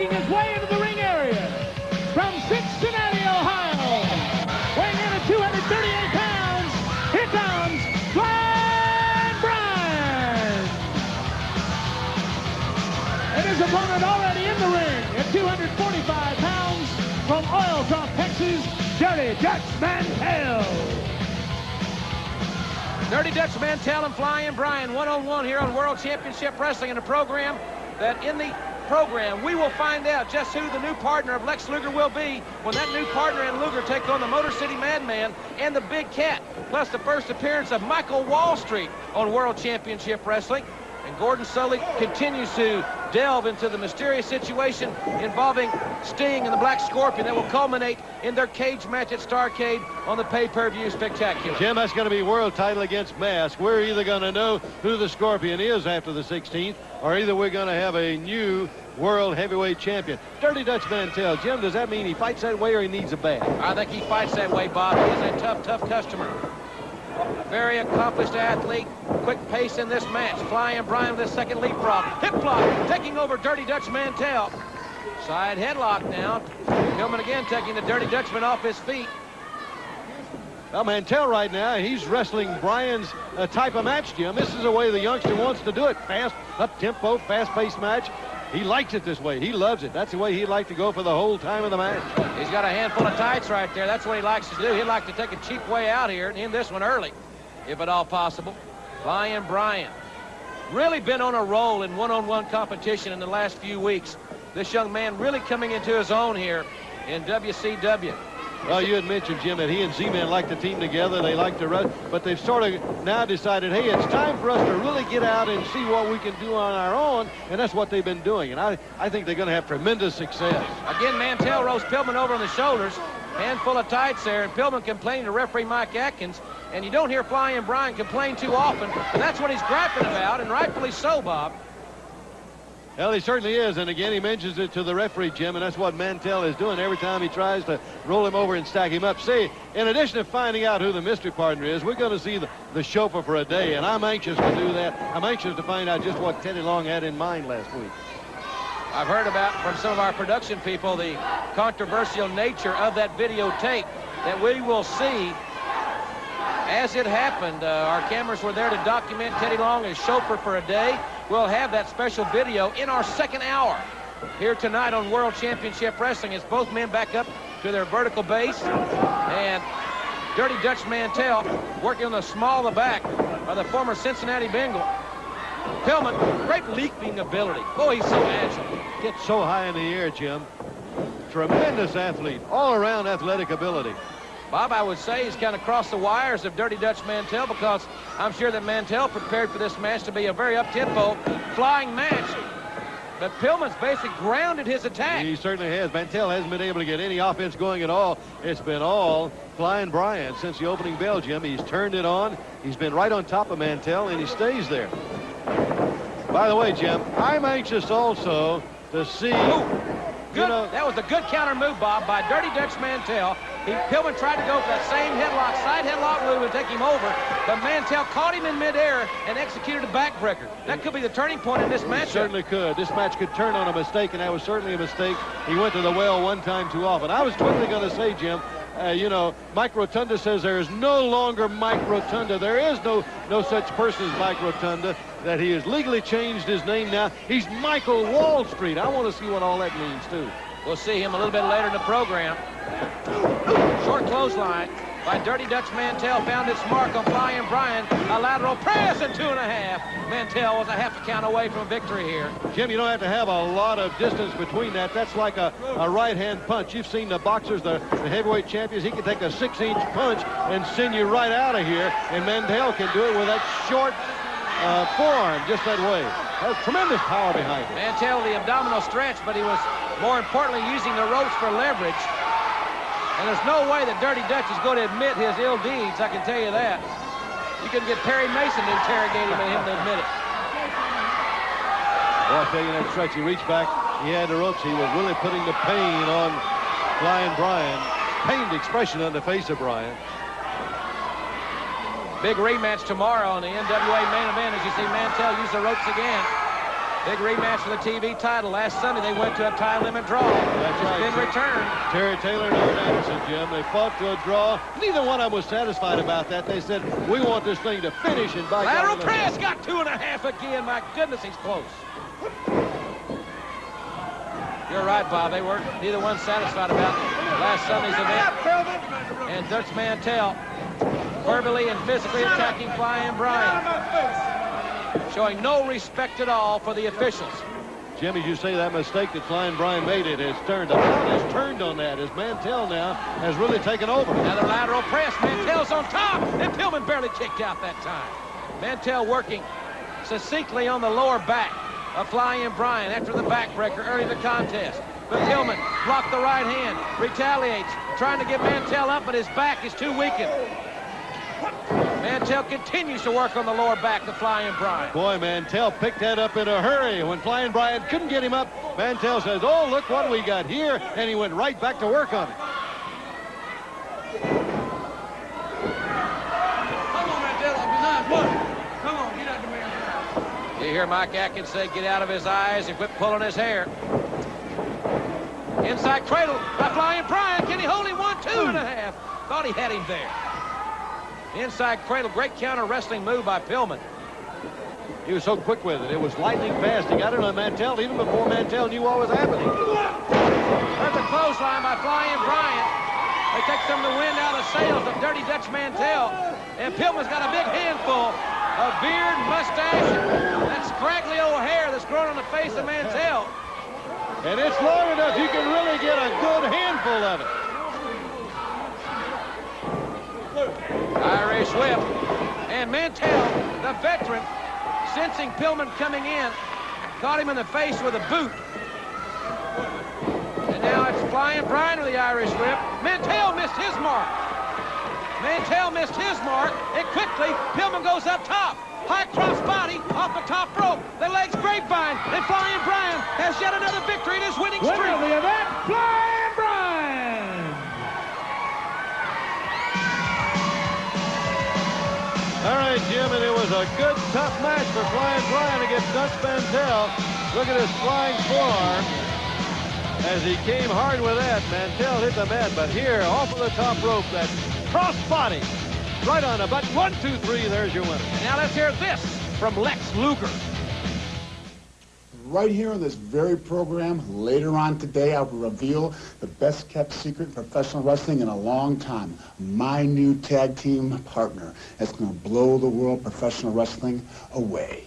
making his way into the ring area from Cincinnati, Ohio, weighing in at 238 pounds, here comes Flying Brian. And his opponent already in the ring at 245 pounds from Oil Drop, Texas, Dirty Dutch Mantel. Dirty Dutch Mantel and Flying Brian one-on-one here on World Championship Wrestling, in a program that in the program we will find out just who the new partner of Lex Luger will be when that new partner and Luger take on the Motor City Madman and the Big Cat, plus the first appearance of Michael Wall Street on World Championship Wrestling. And Gordon Sully continues to delve into the mysterious situation involving Sting and the Black Scorpion that will culminate in their cage match at Starrcade on the pay-per-view Spectacular. Jim, that's going to be world title against Mask. We're either going to know who the Scorpion is after the 16th, or either we're going to have a new world heavyweight champion. Dirty Dutch Mantel, Jim, does that mean he fights that way or he needs a bag? I think he fights that way, Bob. He is a tough, tough customer. A very accomplished athlete. Quick pace in this match. Flying Brian with his second leapfrog. Hip block, taking over Dirty Dutch Mantel. Side headlock now. Pillman again taking the Dirty Dutchman off his feet. Well, Mantel right now, he's wrestling Brian's type of match, Jim. This is the way the youngster wants to do it. Fast, up-tempo, fast-paced match. He likes it this way. He loves it. That's the way he'd like to go for the whole time of the match. He's got a handful of tights right there. That's what he likes to do. He'd like to take a cheap way out here and end this one early, if at all possible. Flying Brian. Really been on a roll in one-on-one competition in the last few weeks. This young man really coming into his own here in WCW. Well, you had mentioned, Jim, that he and Z-Man like to team together. They like to run, but they've sort of now decided, hey, it's time for us to really get out and see what we can do on our own, and that's what they've been doing. And I think they're going to have tremendous success. Again, Mantel rolls Pillman over on the shoulders. Handful of tights there, and Pillman complaining to referee Mike Atkins. And you don't hear Flying Brian complain too often, and that's what he's griping about, and rightfully so, Bob. Well, he certainly is, and again, he mentions it to the referee, Jim, and that's what Mantel is doing every time he tries to roll him over and stack him up. See, in addition to finding out who the mystery partner is, we're going to see the chauffeur for a day, and I'm anxious to do that. I'm anxious to find out just what Teddy Long had in mind last week. I've heard about from some of our production people the controversial nature of that videotape that we will see as it happened. Our cameras were there to document Teddy Long as chauffeur for a day. We'll have that special video in our second hour here tonight on World Championship Wrestling as both men back up to their vertical base. And Dirty Dutch Mantel working on the small of the back by the former Cincinnati Bengal. Pillman, great leaping ability. Oh, he's so agile. Gets so high in the air, Jim. Tremendous athlete, all-around athletic ability. Bob, I would say he's kind of crossed the wires of Dirty Dutch Mantel, because I'm sure that Mantel prepared for this match to be a very up-tempo flying match. But Pillman's basically grounded his attack. He certainly has. Mantel hasn't been able to get any offense going at all. It's been all Flying Brian since the opening bell, Jim. He's turned it on. He's been right on top of Mantel, and he stays there. By the way, Jim, I'm anxious also to see... Good. That was a good counter move, Bob, by Dirty Dutch Mantel. Pillman tried to go for that same headlock, side headlock move and take him over, but Mantel caught him in midair and executed a backbreaker. That could be the turning point in this match. Certainly could. This match could turn on a mistake, and that was certainly a mistake. He went to the well one time too often. I was quickly going to say, Jim, you know, Mike Rotunda says there is no longer Mike Rotunda. There is no such person as Mike Rotunda, that he has legally changed his name now. He's Michael Wall Street. I want to see what all that means, too. We'll see him a little bit later in the program. Short clothesline by Dirty Dutch Mantel found its mark on Flying Brian. A lateral press and 2.5. Mantel was a half a count away from victory here. Jim, you don't have to have a lot of distance between that. That's like a right-hand punch. You've seen the boxers, the heavyweight champions. He can take a 6-inch punch and send you right out of here. And Mantel can do it with that short forearm just that way. Has tremendous power behind it. Mantel the abdominal stretch, but he was more importantly using the ropes for leverage. And there's no way that Dirty Dutch is going to admit his ill deeds, I can tell you that. You can get Perry Mason to interrogate him and him to admit it. Well, I'll tell you that stretch, he reached back, he had the ropes, he was really putting the pain on Flying Brian. Pained expression on the face of Brian. Big rematch tomorrow on the NWA main event as you see Mantel use the ropes again. Big rematch for the TV title. Last Sunday, they went to a time limit draw. That's right. It's been returned. Terry Taylor and Art Anderson, Jim. They fought to a draw. Neither one of them was satisfied about that. They said, we want this thing to finish. And by Lateral press, got 2.5 again. My goodness, he's close. You're right, Bob. They weren't neither one satisfied about last Sunday's event. And Dutch Mantel verbally and physically attacking Flying Brian, showing no respect at all for the officials. Jim, as you say, that mistake that Flying Brian made, it has turned. The crowd has turned on that as Mantel now has really taken over. Another lateral press. Mantel's on top, and Pillman barely kicked out that time. Mantel working succinctly on the lower back of Flying Brian after the backbreaker early in the contest. But Pillman blocked the right hand, retaliates, trying to get Mantel up, but his back is too weakened. Mantel continues to work on the lower back of Flying Brian. Boy, Mantel picked that up in a hurry. When Flying Brian couldn't get him up, Mantel says, oh, look what we got here, and he went right back to work on it. Come on, Mantel, up behind one. Come on, get out the man. You hear Mike Atkins say, get out of his eyes and quit pulling his hair. Inside cradle by Flying Brian. Can he hold him? 1, 2.5. Thought he had him there. Inside cradle, great counter wrestling move by Pillman. He was so quick with it. It was lightning fast. He got it on Mantel even before Mantel knew what was happening. There's a clothesline by Flying Brian. They take some of the wind out of the sails of Dirty Dutch Mantel. And Pillman's got a big handful of beard, mustache, and that scraggly old hair that's growing on the face of Mantel. And it's long enough you can really get a good handful of it. Irish whip. And Mantel, the veteran, sensing Pillman coming in, caught him in the face with a boot. And now it's Flying Brian with the Irish whip. Mantel missed his mark. Mantel missed his mark. And quickly, Pillman goes up top. High cross body off the top rope. The legs grapevine. And Flying Brian has yet another victory in his winning streak. Winner of the event, Flying Brian. All right, Jim, and it was a good, tough match for Flying Brian against Dutch Mantel. Look at his flying forearm. As he came hard with that, Mantel hit the mat, but here, off of the top rope, that cross body, right on the button. 1, 2, 3, there's your winner. And now let's hear this from Lex Luger. Right here on this very program, later on today, I will reveal the best-kept secret in professional wrestling in a long time. My new tag team partner that's going to blow the world of professional wrestling away.